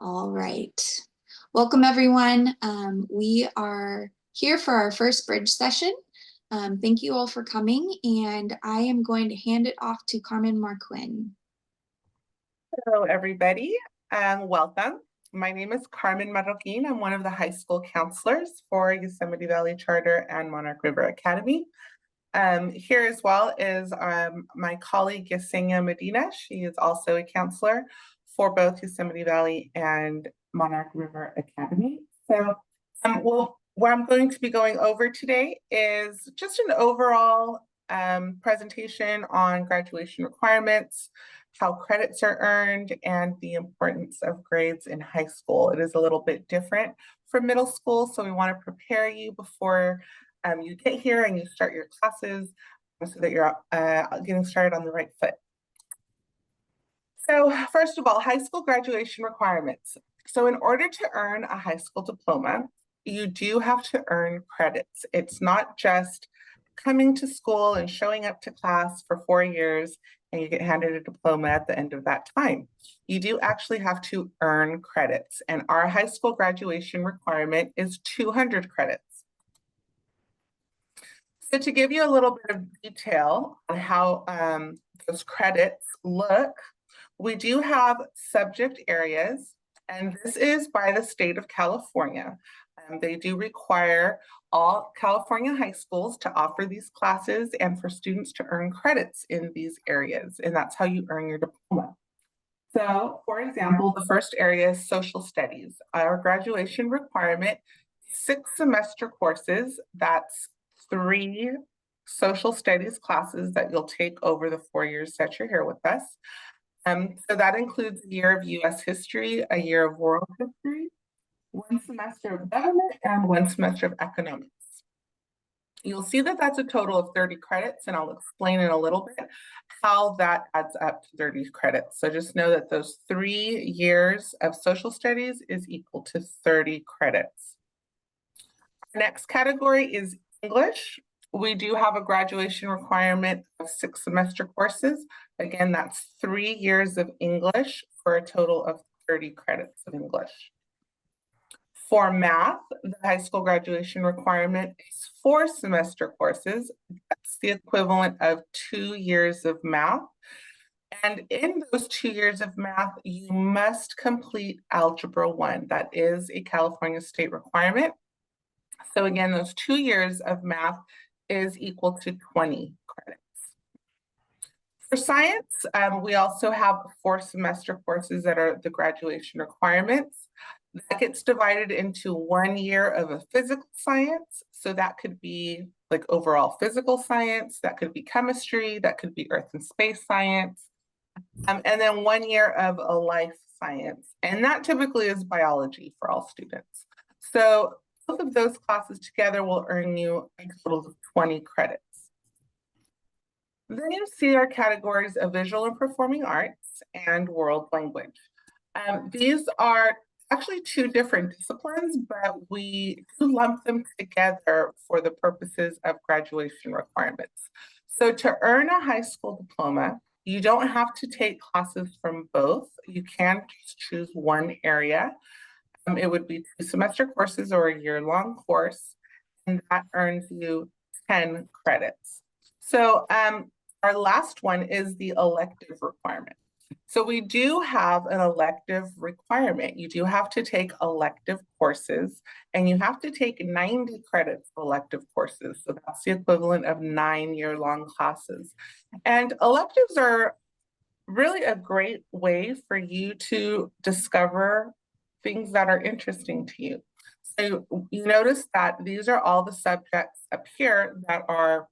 All right. Welcome, everyone. We are here for our first bridge session. Thank you all for coming, and I am going to hand it off to Carmen Marroquin. Hello, everybody, and welcome. My name is Carmen Marroquin. I'm one of the high school counselors for Yosemite Valley Charter and Monarch River Academy. Here as well is my colleague Yesenia Medina. She is also a counselor for both Yosemite Valley and Monarch River Academy. So what I'm going to be going over today is just an overall presentation on graduation requirements, how credits are earned, and the importance of grades in high school. It is a little bit different from middle school, so we want to prepare you before you get here and you start your classes so that you're getting started on the right foot. So first of all, high school graduation requirements. So in order to earn a high school diploma, you do have to earn credits. It's not just coming to school and showing up to class for 4 years and you get handed a diploma at the end of that time. You do actually have to earn credits, and our high school graduation requirement is 200 credits. So to give you a little bit of detail on how those credits look, we do have subject areas, and this is by the state of California. They do require all California high schools to offer these classes and for students to earn credits in these areas, and that's how you earn your diploma. So, for example, the first area is social studies. Our graduation requirement, 6 semester courses, that's 3 social studies classes that you'll take over the 4 years that you're here with us. So that includes a year of US history, a year of world history, 1 semester of government, and 1 semester of economics. You'll see that that's a total of 30 credits, and I'll explain in a little bit how that adds up to 30 credits. So just know that those 3 years of social studies is equal to 30 credits. Our next category is English. We do have a graduation requirement of 6 semester courses. Again, that's 3 years of English for a total of 30 credits of English. For math, the high school graduation requirement is 4 semester courses. That's the equivalent of 2 years of math. And in those 2 years of math, you must complete Algebra 1. That is a California state requirement. So again, those 2 years of math is equal to 20 credits. For science, we also have 4 semester courses that are the graduation requirements. That gets divided into 1 year of a physical science. So that could be like overall physical science, that could be chemistry, that could be earth and space science, and then 1 year of a life science. And that typically is biology for all students. So both of those classes together will earn you a total of 20 credits. Then you see our categories of visual and performing arts and world language. These are actually 2 different disciplines, but we do lump them together for the purposes of graduation requirements. So to earn a high school diploma, you don't have to take classes from both. You can just choose one area. It would be 2 semester courses or a year-long course, and that earns you 10 credits. So our last one is the elective requirement. So we do have an elective requirement. You do have to take elective courses, and you have to take 90 credits of elective courses. So that's the equivalent of 9 year-long classes. And electives are really a great way for you to discover things that are interesting to you. So you notice that these are all the subjects up here that are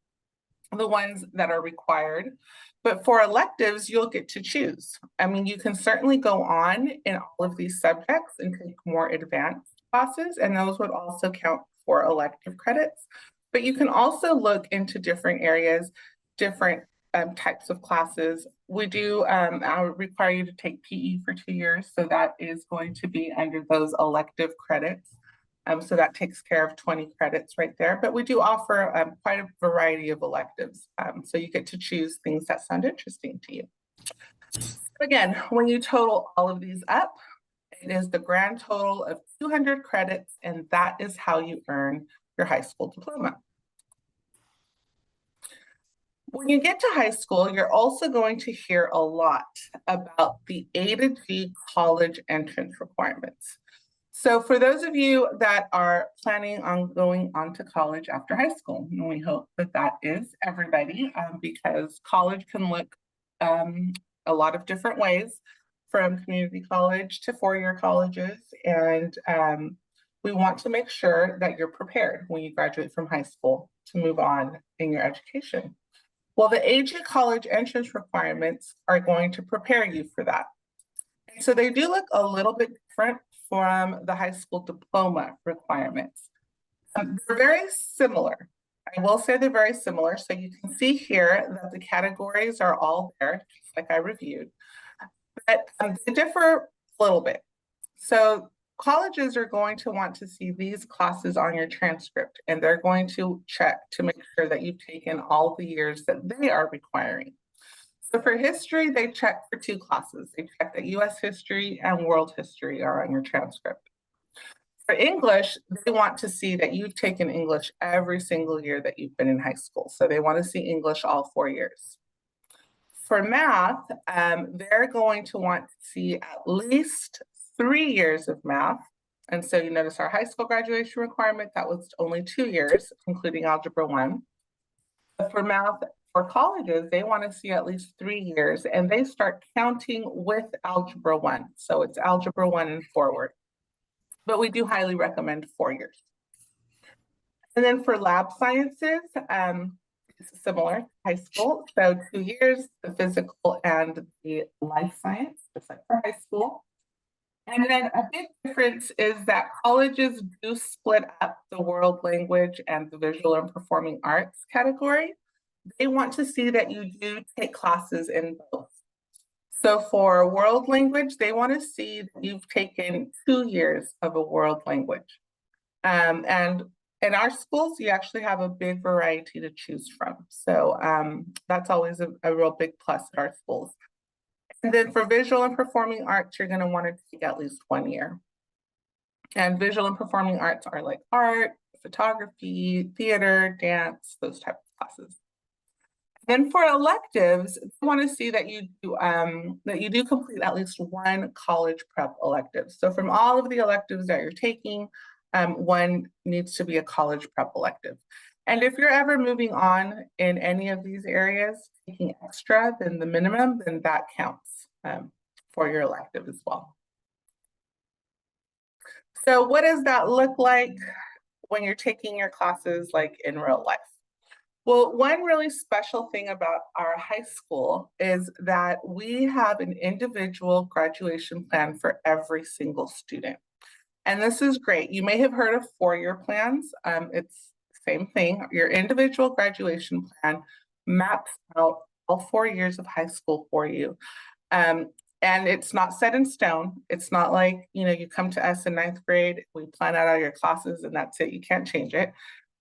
the ones that are required. But for electives, you'll get to choose. I mean, you can certainly go on in all of these subjects and take more advanced classes, and those would also count for elective credits. But you can also look into different areas, different types of classes. We do require you to take PE for 2 years, so that is going to be under those elective credits. So that takes care of 20 credits right there. But we do offer quite a variety of electives. So you get to choose things that sound interesting to you. Again, when you total all of these up, It is the grand total of 200 credits, and that is how you earn your high school diploma. When you get to high school, you're also going to hear a lot about the A to G college entrance requirements. So for those of you that are planning on going on to college after high school, and we hope that that is everybody, because college can look a lot of different ways, from community college to four-year colleges, and we want to make sure that you're prepared when you graduate from high school to move on in your education. Well, the AG college entrance requirements are going to prepare you for that. And so they do look a little bit different from the high school diploma requirements. They're very similar. I will say they're very similar. So you can see here that the categories are all there, just like I reviewed, but they differ a little bit. So colleges are going to want to see these classes on your transcript, and they're going to check to make sure that you've taken all the years that they are requiring. So for history, they check for two classes. They check that US history and world history are on your transcript. For English, they want to see that you've taken English every single year that you've been in high school. So they want to see English all 4 years. For math, they're going to want to see at least 3 years of math. And so you notice our high school graduation requirement, that was only 2 years, including Algebra 1. But for math, for colleges, they want to see at least 3 years, and they start counting with Algebra 1. So it's Algebra 1 and forward. But we do highly recommend 4 years. And then for lab sciences, it's similar to high school. So 2 years, the physical and the life science, just like for high school. And then a big difference is that colleges do split up the world language and the visual and performing arts category. They want to see that you do take classes in both. So for world language, they want to see that you've taken 2 years of a world language. And in our schools, you actually have a big variety to choose from. So that's always a real big plus at our schools. And then for visual and performing arts, you're going to want to take at least 1 year. And visual and performing arts are like art, photography, theater, dance, those types of classes. Then for electives, they want to see that you do complete at least one college prep elective. So from all of the electives that you're taking, one needs to be a college prep elective. And if you're ever moving on in any of these areas, taking extra than the minimum, then that counts for your elective as well. So what does that look like when you're taking your classes like in real life? Well, one really special thing about our high school is that we have an individual graduation plan for every single student. And this is great. You may have heard of four-year plans. It's the same thing. Your individual graduation plan maps out all 4 years of high school for you. And it's not set in stone. It's not like, you come to us in 9th grade, we plan out all your classes and that's it. You can't change it.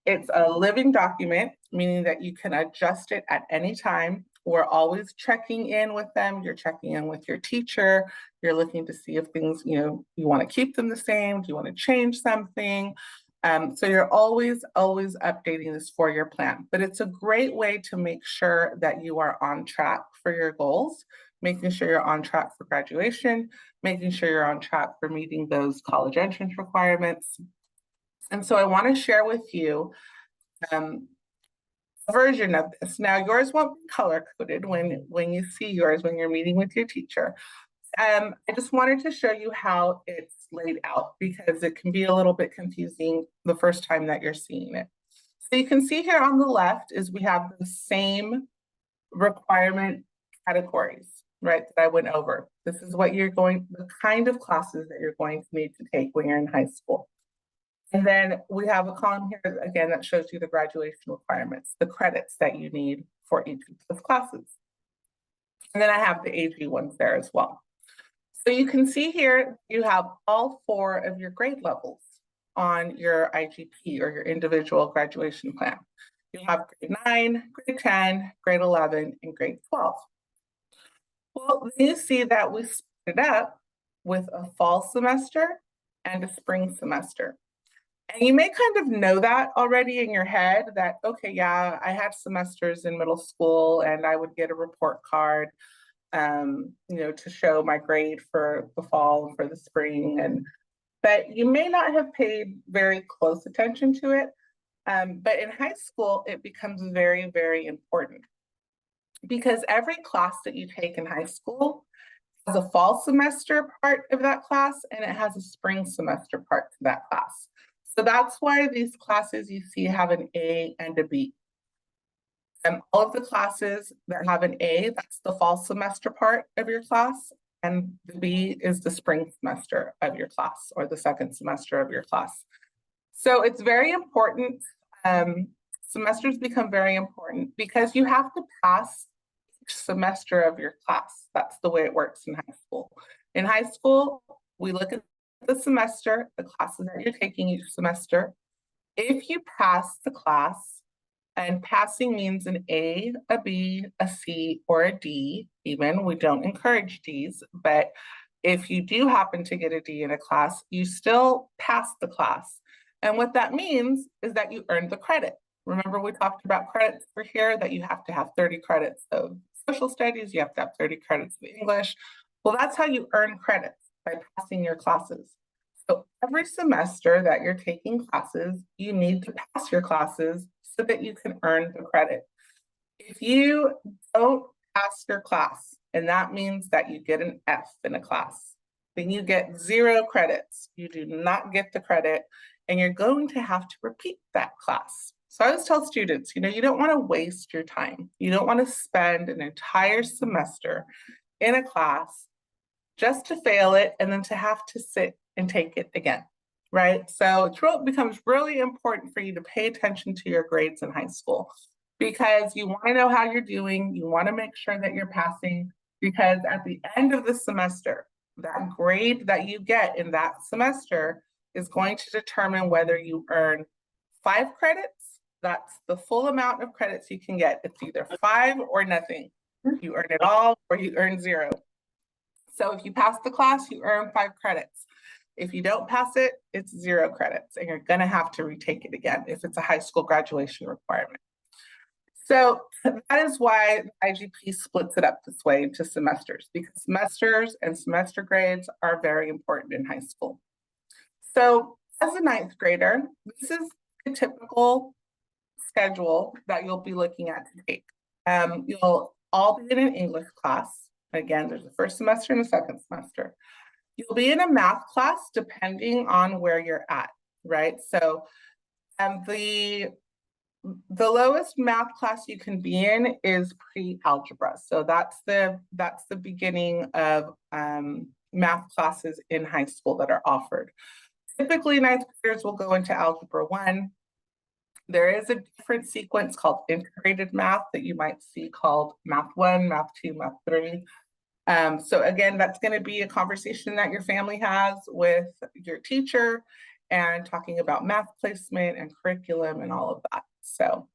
It's a living document, meaning that you can adjust it at any time. We're always checking in with them. You're checking in with your teacher. You're looking to see if things, you want to keep them the same. Do you want to change something? So you're always updating this 4-year plan. But it's a great way to make sure that you are on track for your goals, making sure you're on track for graduation, making sure you're on track for meeting those college entrance requirements. And so I want to share with you a version of this. Now, yours won't be color-coded when you see yours when you're meeting with your teacher. I just wanted to show you how it's laid out because it can be a little bit confusing the first time that you're seeing it. So you can see here on the left is we have the same requirement categories, right, that I went over. This is what the kind of classes that you're going to need to take when you're in high school. And then we have a column here, again, that shows you the graduation requirements, the credits that you need for each of those classes. And then I have the AG ones there as well. So you can see here, you have all 4 of your grade levels on your IGP or your individual graduation plan. You have grade 9, grade 10, grade 11, and grade 12. Well, you see that we split it up with a fall semester and a spring semester. And you may kind of know that already in your head that, okay, yeah, I had semesters in middle school and I would get a report card, to show my grade for the fall and for the spring. But you may not have paid very close attention to it. But in high school, it becomes very, very important because every class that you take in high school has a fall semester part of that class and it has a spring semester part to that class. So that's why these classes you see have an A and a B. And all of the classes that have an A, that's the fall semester part of your class, and the B is the spring semester of your class or the second semester of your class. So it's very important. Semesters become very important because you have to pass each semester of your class. That's the way it works in high school. In high school, we look at the semester, the classes that you're taking each semester. If you pass the class, and passing means an A, a B, a C, or a D, even. We don't encourage Ds, but if you do happen to get a D in a class, you still pass the class. And what that means is that you earned the credit. Remember, we talked about credits for here, that you have to have 30 credits of social studies, you have to have 30 credits of English. Well, that's how you earn credits, by passing your classes. So every semester that you're taking classes, you need to pass your classes so that you can earn the credit. If you don't pass your class, and that means that you get an F in a class, then you get 0 credits. You do not get the credit, and you're going to have to repeat that class. So I always tell students, you don't want to waste your time. You don't want to spend an entire semester in a class just to fail it and then to have to sit and take it again, right? So it becomes really important for you to pay attention to your grades in high school because you want to know how you're doing. You want to make sure that you're passing because at the end of the semester, that grade that you get in that semester is going to determine whether you earn 5 credits. That's the full amount of credits you can get. It's either 5 or nothing. You earn it all or you earn 0. So if you pass the class, you earn 5 credits. If you don't pass it, it's 0 credits, and you're going to have to retake it again if it's a high school graduation requirement. So that is why IGP splits it up this way into semesters, because semesters and semester grades are very important in high school. So as a 9th grader, this is a typical schedule that you'll be looking at to take. You'll all be in an English class. Again, there's a first semester and a second semester. You'll be in a math class depending on where you're at, right? So the lowest math class you can be in is pre-algebra. So that's the beginning of math classes in high school that are offered. Typically, 9th graders will go into Algebra 1. There is a different sequence called integrated math that you might see called Math 1, Math 2, Math 3. So again, that's going to be a conversation that your family has with your teacher and talking about math placement and curriculum and all of that. So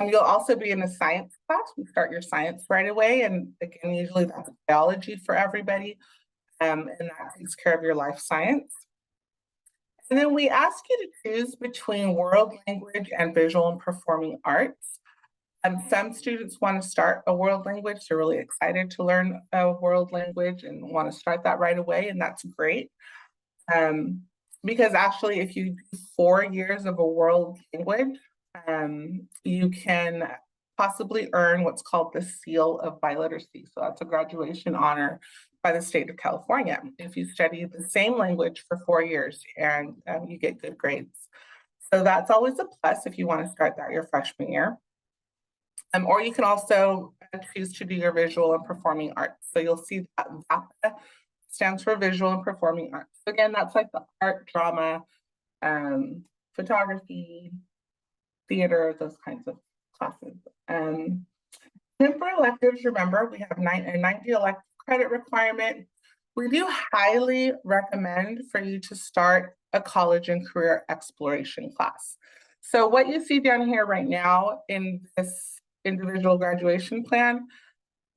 you'll also be in a science class. We start your science right away. And again, usually that's biology for everybody. And that takes care of your life science. And then we ask you to choose between world language and visual and performing arts. Some students want to start a world language. They're really excited to learn a world language and want to start that right away, and that's great. Because actually, if you do 4 years of a world language, you can possibly earn what's called the Seal of Biliteracy. So that's a graduation honor by the state of California if you study the same language for 4 years and you get good grades. So that's always a plus if you want to start that your freshman year. Or you can also choose to do your visual and performing arts. So you'll see that VAPA stands for visual and performing arts. So again, that's like the art, drama, photography, theater, those kinds of classes. And for electives, remember, we have a 90 elective credit requirement. We do highly recommend for you to start a college and career exploration class. So what you see down here right now in this individual graduation plan,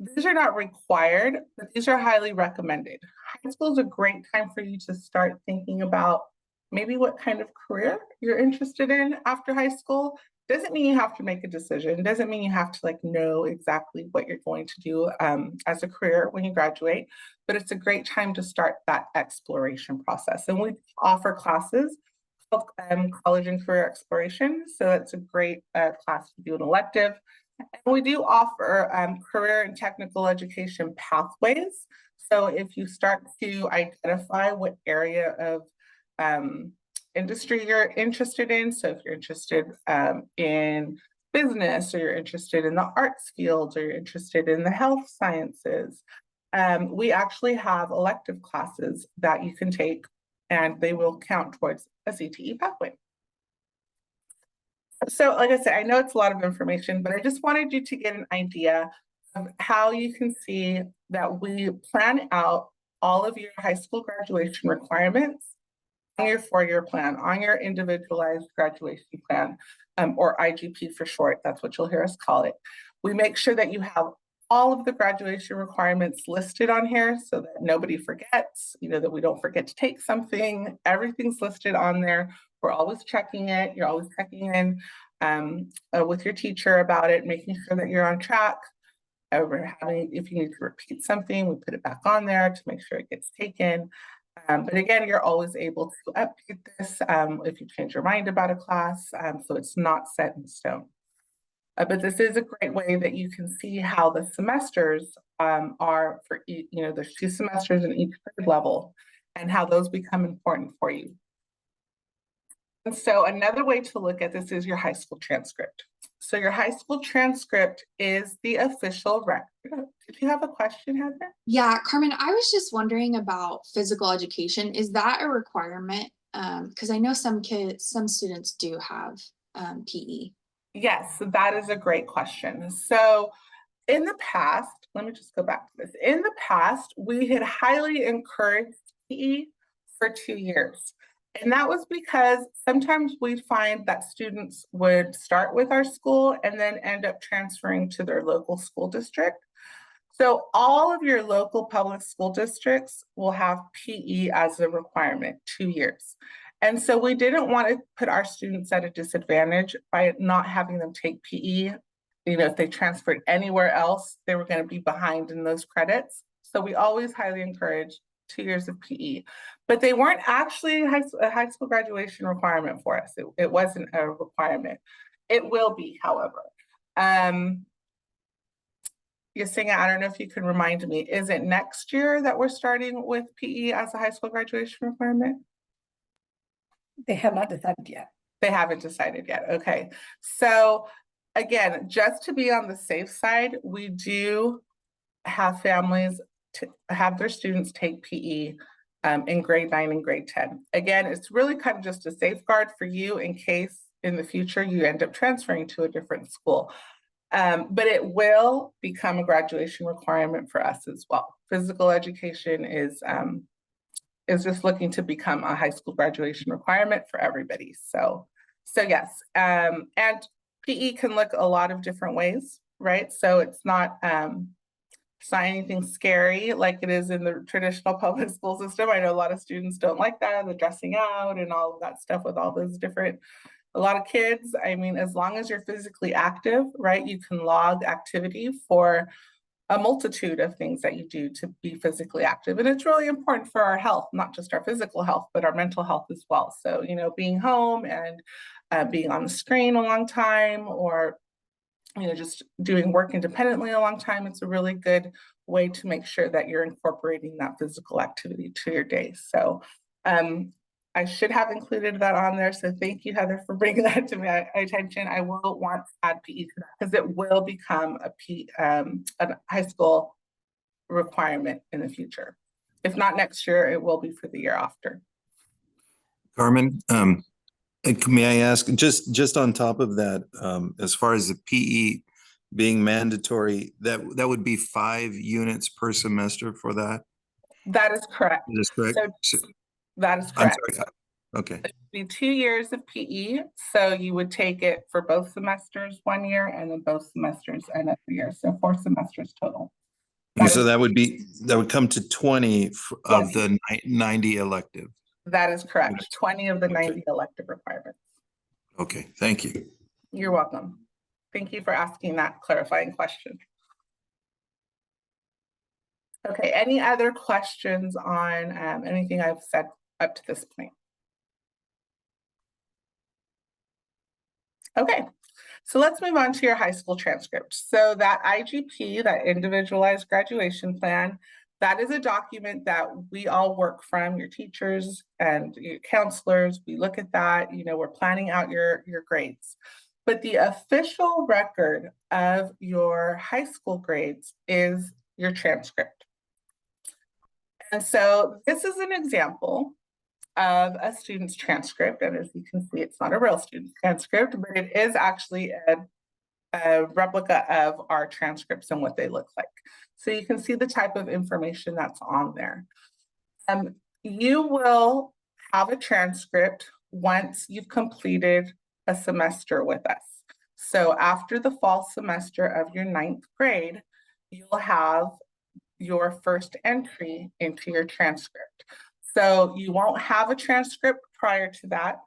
These are not required, but these are highly recommended. High school is a great time for you to start thinking about maybe what kind of career you're interested in after high school. Doesn't mean you have to make a decision. Doesn't mean you have to like know exactly what you're going to do as a career when you graduate, but it's a great time to start that exploration process. And we offer classes called College and Career Exploration. So that's a great class to do an elective. And we do offer career and technical education pathways. So if you start to identify what area of industry you're interested in, so if you're interested in business, or you're interested in the arts fields, or you're interested in the health sciences, we actually have elective classes that you can take, and they will count towards a CTE pathway. So like I said, I know it's a lot of information, but I just wanted you to get an idea of how you can see that we plan out all of your high school graduation requirements on your 4-year plan, on your individualized graduation plan, or IGP for short. That's what you'll hear us call it. We make sure that you have all of the graduation requirements listed on here so that nobody forgets, that we don't forget to take something. Everything's listed on there. We're always checking it. You're always checking in with your teacher about it, making sure that you're on track. If you need to repeat something, we put it back on there to make sure it gets taken. But again, you're always able to update this if you change your mind about a class, so it's not set in stone. But this is a great way that you can see how the semesters are for, there's 2 semesters in each grade level, and how those become important for you. And so another way to look at this is your high school transcript. So your high school transcript is the official record. Did you have a question, Heather? Yeah, Carmen, I was just wondering about physical education. Is that a requirement? Because I know some students do have PE. Yes, that is a great question. So in the past, let me just go back to this. In the past, we had highly encouraged PE for 2 years. And that was because sometimes we'd find that students would start with our school and then end up transferring to their local school district. So all of your local public school districts will have PE as a requirement, 2 years. And so we didn't want to put our students at a disadvantage by not having them take PE. If they transferred anywhere else, they were going to be behind in those credits. So we always highly encourage 2 years of PE, but they weren't actually a high school graduation requirement for us. It wasn't a requirement. It will be, however. Yesenia, I don't know if you can remind me, is it next year that we're starting with PE as a high school graduation requirement? They have not decided yet. They haven't decided yet. Okay. So again, just to be on the safe side, we do have families to have their students take PE in grade 9 and grade 10. Again, it's really kind of just a safeguard for you in case in the future you end up transferring to a different school. But it will become a graduation requirement for us as well. Physical education is just looking to become a high school graduation requirement for everybody. So yes, and PE can look a lot of different ways, right? So it's not anything scary like it is in the traditional public school system. I know a lot of students don't like that, the dressing out and all of that stuff with all those different, a lot of kids. I mean, as long as you're physically active, right, you can log activity for a multitude of things that you do to be physically active. And it's really important for our health, not just our physical health, but our mental health as well. So, being home and being on the screen a long time, or just doing work independently a long time, it's a really good way to make sure that you're incorporating that physical activity to your day. So I should have included that on there. So thank you, Heather, for bringing that to my attention. I will want to add PE to that because it will become a high school requirement in the future. If not next year, it will be for the year after. Carmen, may I ask, just on top of that, as far as the PE being mandatory, that would be 5 units per semester for that? That is correct. Is this correct? So, that is correct. I'm sorry. Okay. It would be 2 years of PE. So you would take it for both semesters 1 year, and then both semesters another year. So 4 semesters total. That So is- that would come to 20 of Yes. the 90 elective. That is correct. Yes. 20 of the Okay. 90 elective requirements. Okay, thank you. You're welcome. Thank you for asking that clarifying question. Okay, any other questions on anything I've said up to this point? Okay, so let's move on to your high school transcript. So that IGP, that individualized graduation plan, that is a document that we all work from, your teachers and your counselors. We look at that, you know, we're planning out your grades. But the official record of your high school grades is your transcript. And so this is an example of a student's transcript. And as you can see, it's not a real student's transcript, but it is actually a replica of our transcripts and what they look like. So you can see the type of information that's on there. You will have a transcript once you've completed a semester with us. So after the fall semester of your 9th grade, you'll have your first entry into your transcript. So you won't have a transcript prior to that.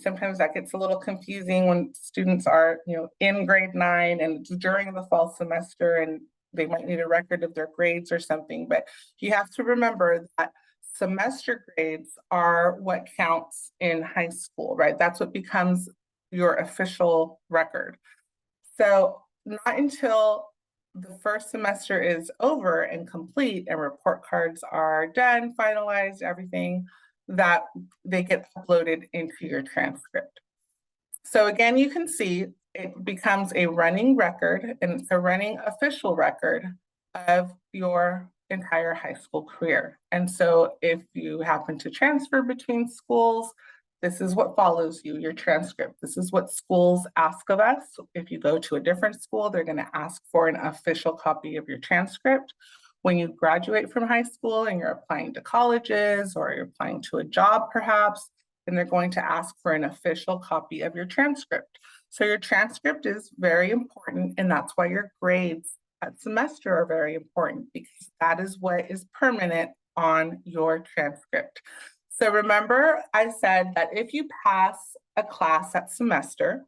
Sometimes that gets a little confusing when students are, you know, in grade 9 and it's during the fall semester and they might need a record of their grades or something. But you have to remember that semester grades are what counts in high school, right? That's what becomes your official record. So not until the first semester is over and complete and report cards are done, finalized, everything, that they get uploaded into your transcript. So again, you can see it becomes a running record and it's a running official record of your entire high school career. And so if you happen to transfer between schools, this is what follows you, your transcript. This is what schools ask of us. If you go to a different school, they're going to ask for an official copy of your transcript. When you graduate from high school and you're applying to colleges or you're applying to a job perhaps, then they're going to ask for an official copy of your transcript. So your transcript is very important, and that's why your grades at semester are very important, because that is what is permanent on your transcript. So remember, I said that if you pass a class at semester,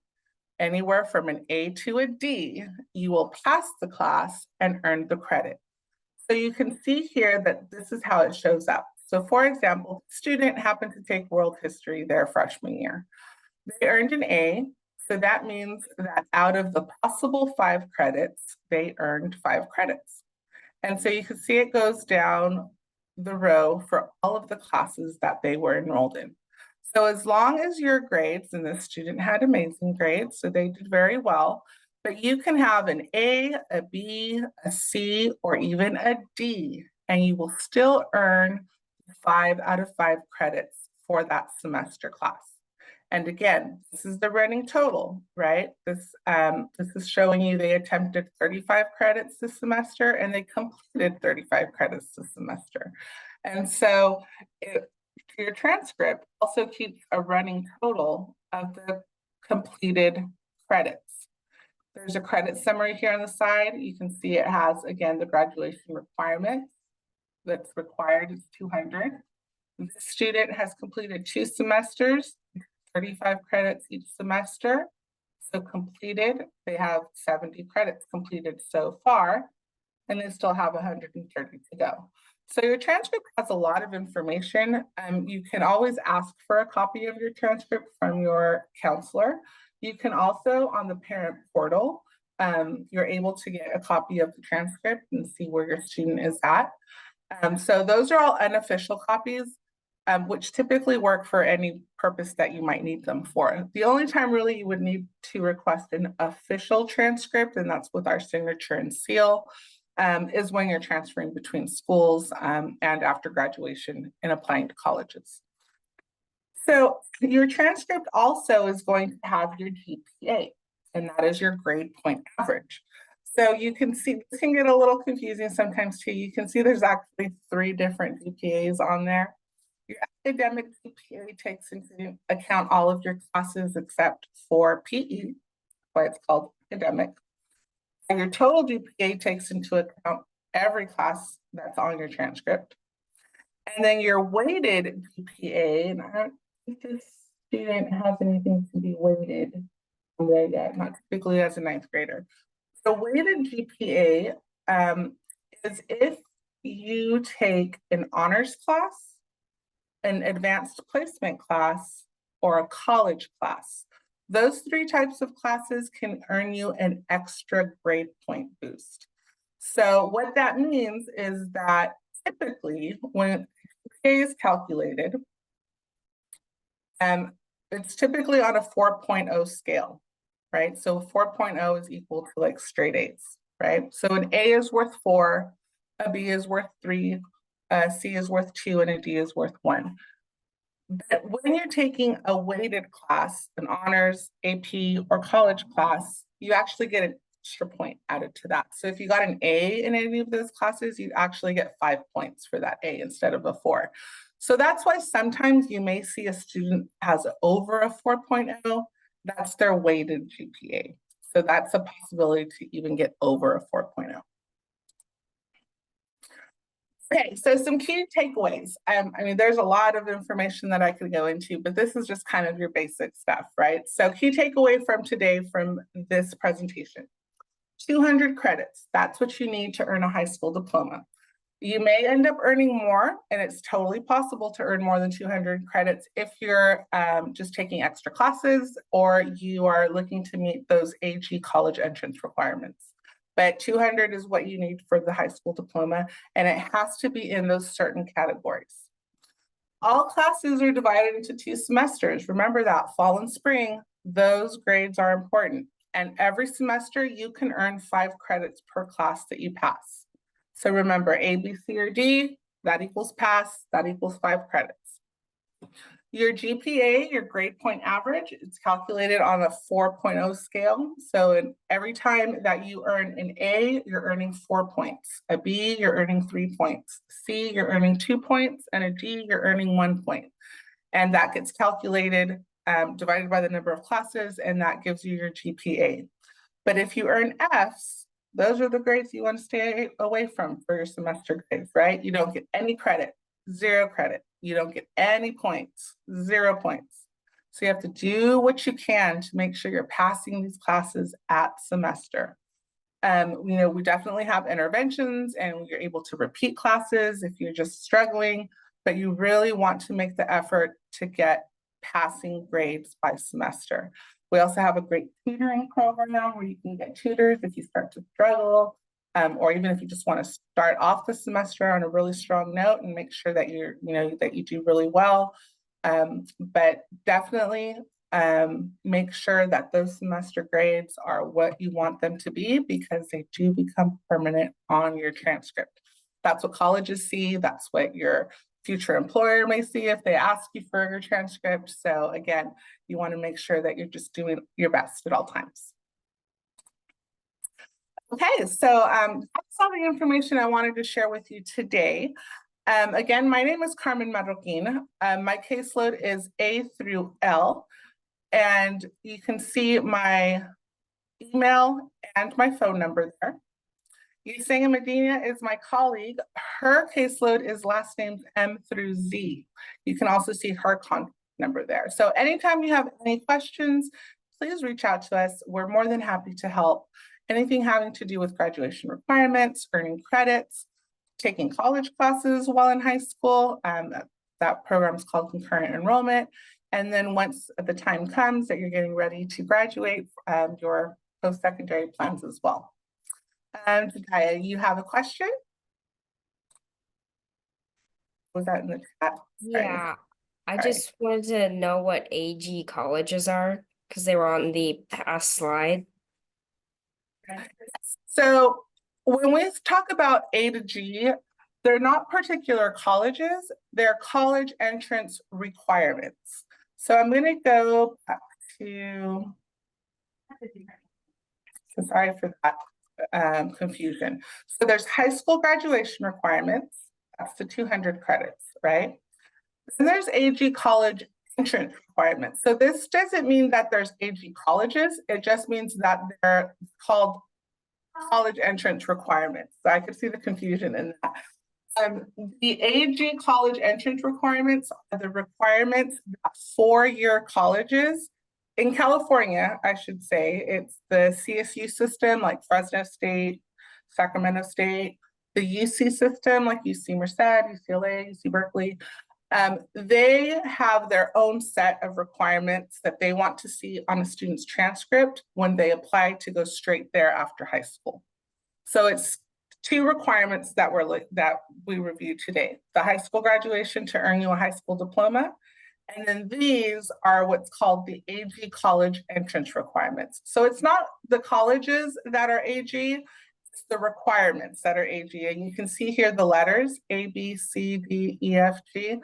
anywhere from an A to a D, you will pass the class and earn the credit. So you can see here that this is how it shows up. So for example, student happened to take world history their freshman year. They earned an A, so that means that out of the possible 5 credits, they earned 5 credits. And so you can see it goes down the row for all of the classes that they were enrolled in. So as long as your grades, and this student had amazing grades, so they did very well, but you can have an A, a B, a C, or even a D, and you will still earn 5 out of 5 credits for that semester class. And again, this is the running total, right? This is showing you they attempted 35 credits this semester and they completed 35 credits this semester. And so your transcript also keeps a running total of the completed credits. There's a credit summary here on the side. You can see it has, again, the graduation requirements that's required is 200. The student has completed 2 semesters, 35 credits each semester. So completed, they have 70 credits completed so far, and they still have 130 to go. So your transcript has a lot of information. You can always ask for a copy of your transcript from your counselor. You can also, on the parent portal, you're able to get a copy of the transcript and see where your student is at. So those are all unofficial copies, which typically work for any purpose that you might need them for. The only time really you would need to request an official transcript, and that's with our signature and seal, is when you're transferring between schools and after graduation and applying to colleges. So your transcript also is going to have your GPA, and that is your grade point average. So you can see, this can get a little confusing sometimes too. You can see there's actually 3 different GPAs on there. Your academic GPA takes into account all of your classes except for PE, why it's called academic. And your total GPA takes into account every class that's on your transcript. And then your weighted GPA, and I don't think this student has anything to be weighted there yet, not typically as a ninth grader. The weighted GPA is if you take an honors class, an advanced placement class, or a college class. Those 3 types of classes can earn you an extra grade point boost. So what that means is that typically when GPA is calculated, it's typically on a 4.0 scale, right? So 4.0 is equal to like straight A's, right? So an A is worth 4, a B is worth 3, a C is worth 2, and a D is worth 1. But when you're taking a weighted class, an honors, AP, or college class, you actually get an extra point added to that. So if you got an A in any of those classes, you actually get 5 points for that A instead of a 4. So that's why sometimes you may see a student has over a 4.0, that's their weighted GPA. So that's a possibility to even get over a 4.0. Okay, so some key takeaways. I mean, there's a lot of information that I could go into, but this is just kind of your basic stuff, right? So key takeaway from today from this presentation. 200 credits, that's what you need to earn a high school diploma. You may end up earning more, and it's totally possible to earn more than 200 credits if you're just taking extra classes or you are looking to meet those AG college entrance requirements. But 200 is what you need for the high school diploma, and it has to be in those certain categories. All classes are divided into 2 semesters. Remember that, fall and spring, those grades are important. And every semester you can earn 5 credits per class that you pass. So remember, A, B, C, or D, that equals pass, that equals 5 credits. Your GPA, your grade point average, it's calculated on a 4.0 scale. So every time that you earn an A, you're earning 4 points. A B, you're earning 3 points. C, you're earning 2 points. And a D, you're earning 1 point. And that gets calculated, divided by the number of classes, and that gives you your GPA. But if you earn Fs, those are the grades you want to stay away from for your semester grades, right? You don't get any credit, 0 credit. You don't get any points, 0 points. So you have to do what you can to make sure you're passing these classes at semester. You know, we definitely have interventions and you're able to repeat classes if you're just struggling, but you really want to make the effort to get passing grades by semester. We also have a great tutoring program where you can get tutors if you start to struggle, or even if you just want to start off the semester on a really strong note and make sure that you're, you know, that you do really well. But definitely make sure that those semester grades are what you want them to be, because they do become permanent on your transcript. That's what colleges see. That's what your future employer may see if they ask you for your transcript. So again, you want to make sure that you're just doing your best at all times. Okay, so that's all the information I wanted to share with you today. Again, my name is Carmen Marroquin. My caseload is A through L, and you can see my email and my phone number there. Yesenia Medina is my colleague. Her caseload is last names M through Z. You can also see her contact number there. So anytime you have any questions, please reach out to us. We're more than happy to help. Anything having to do with graduation requirements, earning credits, taking college classes while in high school. That program is called concurrent enrollment. And then once the time comes that you're getting ready to graduate, your post-secondary plans as well. Gaia, you have a question? Was that in the chat? Yeah, I Sorry. just wanted to know what AG colleges are because they were on the past slide. So when we talk about A to G, they're not particular colleges, they're college entrance requirements. So I'm going to go back to, so sorry for that confusion. So there's high school graduation requirements, that's the 200 credits, right? And there's AG college entrance requirements. So this doesn't mean that there's AG colleges, it just means that they're called college entrance requirements. So I could see the confusion in that. The AG college entrance requirements are the requirements that four-year colleges in California, I should say, it's the CSU system like Fresno State, Sacramento State, the UC system like UC Merced, UCLA, UC Berkeley. They have their own set of requirements that they want to see on a student's transcript when they apply to go straight there after high school. So it's two requirements that we reviewed today: the high school graduation to earn you a high school diploma, and then these are what's called the AG college entrance requirements. So it's not the colleges that are AG, it's the requirements that are AG. And you can see here the letters A, B, C, D, E, F, G.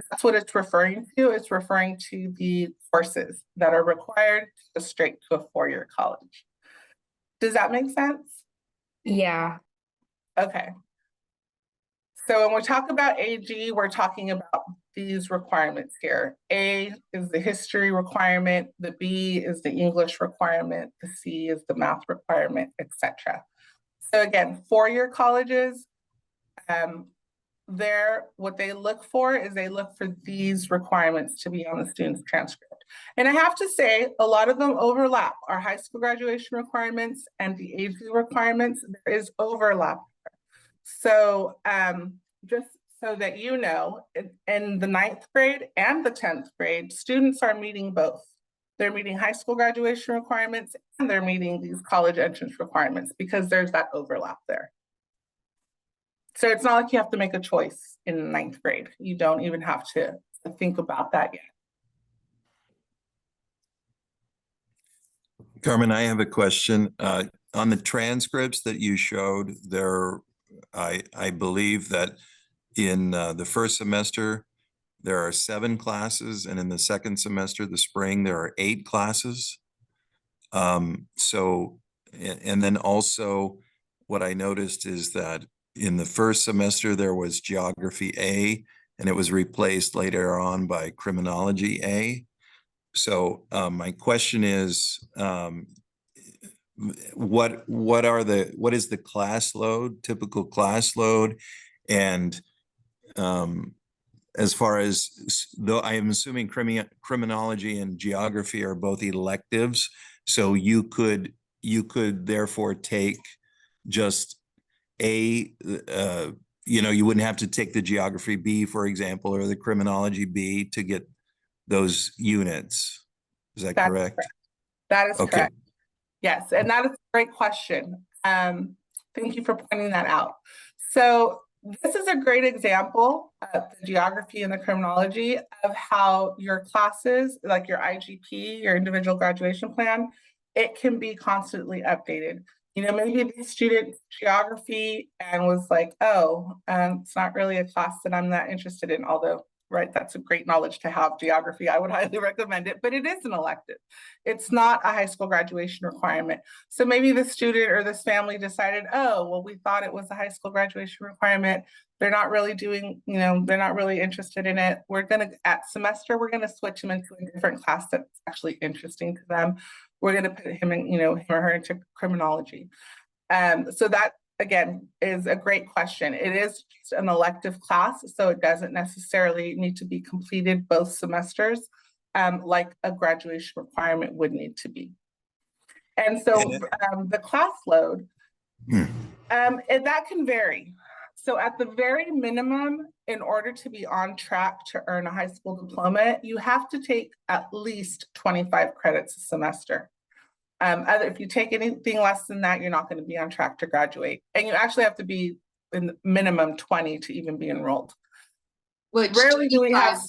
That's what it's referring to. It's referring to the courses that are required to go straight to a four-year college. Does that make sense? Yeah. Okay. So when we talk about AG, we're talking about these requirements here. A is the history requirement, the B is the English requirement, the C is the math requirement, etc. So again, four-year colleges, what they look for is they look for these requirements to be on the student's transcript. And I have to say, a lot of them overlap. Our high school graduation requirements and the AG requirements, there is overlap. So just so that you know, in the 9th grade and the 10th grade, students are meeting both. They're meeting high school graduation requirements and they're meeting these college entrance requirements because there's that overlap there. So it's not like you have to make a choice in 9th grade. You don't even have to think about that yet. Carmen, I have a question. On the transcripts that you showed there, I believe that in the first semester, there are 7 classes, and in the second semester, the spring, there are 8 classes. And then also what I noticed is that in the first semester, there was Geography A, and it was replaced later on by Criminology A. So my question is, what is the class load, typical class load? And as far as, though I am assuming criminology and geography are both electives, so you could therefore take just you wouldn't have to take the geography B, for example, or the criminology B to get those units. Is that correct? That is okay. Correct. Yes, and that is a great question. Thank you for pointing that out. So this is a great example of the geography and the criminology of how your classes, like your IGP, your individual graduation plan, it can be constantly updated. You know, maybe the student geography and was like, oh, it's not really a class that I'm that interested in, although, right, that's a great knowledge to have, geography. I would highly recommend it, but it is an elective. It's not a high school graduation requirement. So maybe the student or this family decided, oh, well, we thought it was a high school graduation requirement. They're not really doing, they're not really interested in it. At semester, we're gonna switch them into a different class that's actually interesting to them. We're gonna put him in, him or her into criminology. So that, again, is a great question. It is just an elective class, so it doesn't necessarily need to be completed both semesters, like a graduation requirement would need to be. And so the class load, that can vary. So at the very minimum, in order to be on track to earn a high school diploma, you have to take at least 25 credits a semester. If you take anything less than that, you're not going to be on track to graduate. And you actually have to be in the minimum 20 to even be enrolled. Which rarely do we have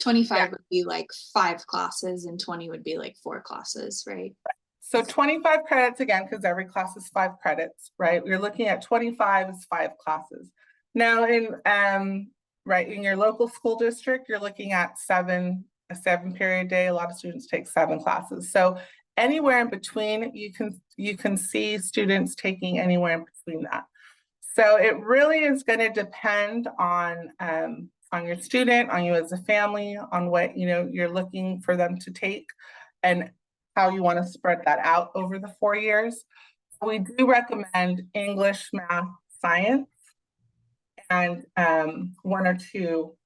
25 would be like 5 classes and 20 would be like 4 classes, right? So 25 credits again, because every class is 5 credits, right? You're looking at 25 as 5 classes. Now in your local school district, you're looking at a 7-period day. A lot of students take 7 classes. So anywhere in between, you can see students taking anywhere in between that. So it really is going to depend on your student, on you as a family, on what you're looking for them to take, and how you want to spread that out over the 4 years. We do recommend English, math, science, and one or two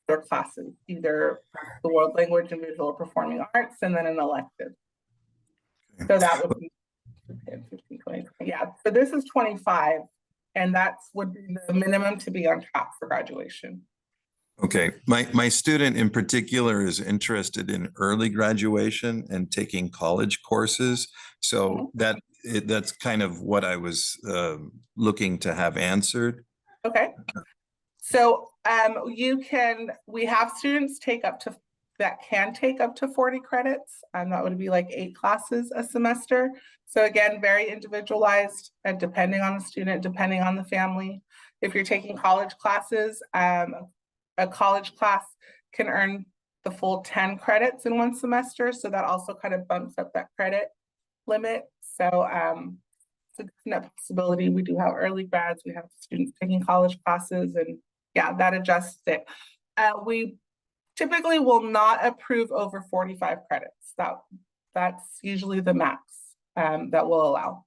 other classes, either the world language and visual performing arts, and then an elective. So that would be 10, 15, 20, yeah. So this is 25, and that's would be the minimum to be on track for graduation. Okay, my student in particular is interested in early graduation and taking college courses. So that's kind of what I was looking to have answered. Okay. So we have students that can take up to 40 credits, and that would be like 8 classes a semester. So again, very individualized and depending on the student, depending on the family. If you're taking college classes, a college class can earn the full 10 credits in one semester. So that also kind of bumps up that credit limit. So it's a definite possibility. We do have early grads, we have students taking college classes, and yeah, that adjusts it. We typically will not approve over 45 credits. That's usually the max that we'll allow.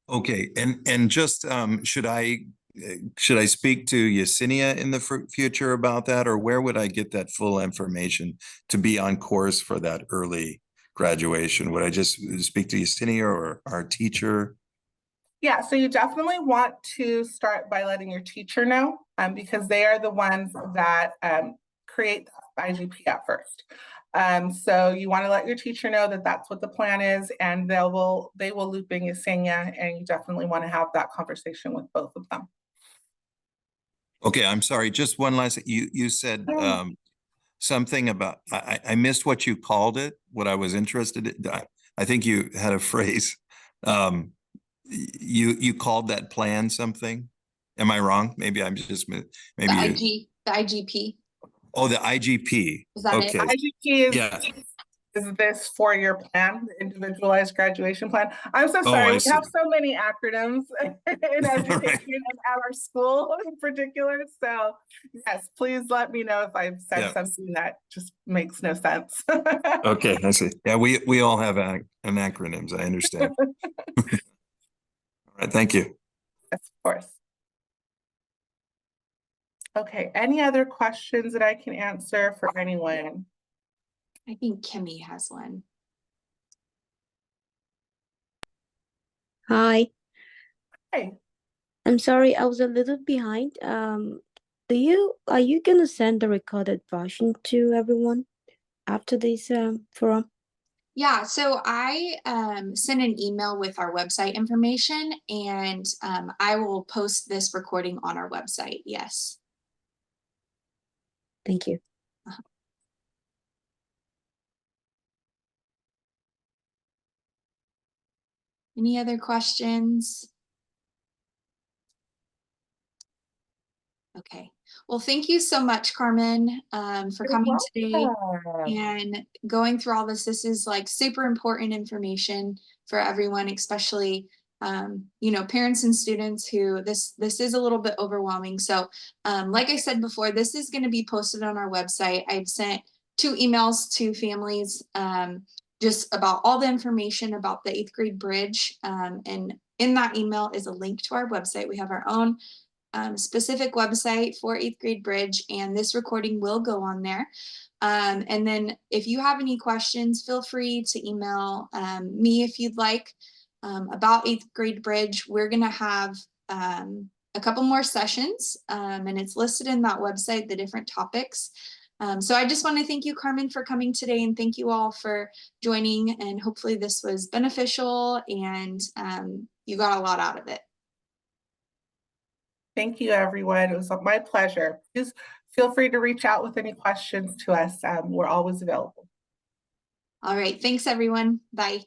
Okay, and just should I speak to Yesenia in the future about that, or where would I get that full information to be on course for that early graduation? Would I just speak to Yesenia or our teacher? Yeah, so you definitely want to start by letting your teacher know, because they are the ones that create the IGP at first. So you want to let your teacher know that that's what the plan is, and they will loop in Yesenia, and you definitely want to have that conversation with both of them. Okay, I'm sorry. Just one last. You said something about I missed what you called it. What I was interested in. I think you had a phrase. You called that plan something. Am I wrong? Maybe I'm just maybe The IGP. Oh, the IGP. Is that Okay. IGP is this 4-year plan, the individualized graduation plan. I'm so sorry. We have so many acronyms in education and at our school in particular. So yes, please let me know if I've said something that just makes no sense. Okay, I see. Yeah, we all have acronyms. I understand. All right, thank you. Yes, of course. Okay, any other questions that I can answer for anyone? I think Kimmy has one. Hi. Hey. I'm sorry, I was a little behind. Are you gonna send the recorded version to everyone after this forum? Yeah, so I sent an email with our website information, and I will post this recording on our website. Yes. Thank you. Any other questions? Okay. Well, thank you so much, Carmen, for coming today and going through all this. This is like super important information for everyone, especially parents and students who this is a little bit overwhelming. So like I said before, this is going to be posted on our website. I've sent 2 emails to families just about all the information about the 8th grade bridge. And in that email is a link to our website. We have our own specific website for 8th grade bridge, and this recording will go on there. And then if you have any questions, feel free to email me if you'd like about 8th grade bridge. We're going to have a couple more sessions, and it's listed in that website, the different topics. So I just want to thank you, Carmen, for coming today, and thank you all for joining, and hopefully this was beneficial and you got a lot out of it. Thank you, everyone. It was my pleasure. Just feel free to reach out with any questions to us. We're always available. All right. Thanks, everyone. Bye.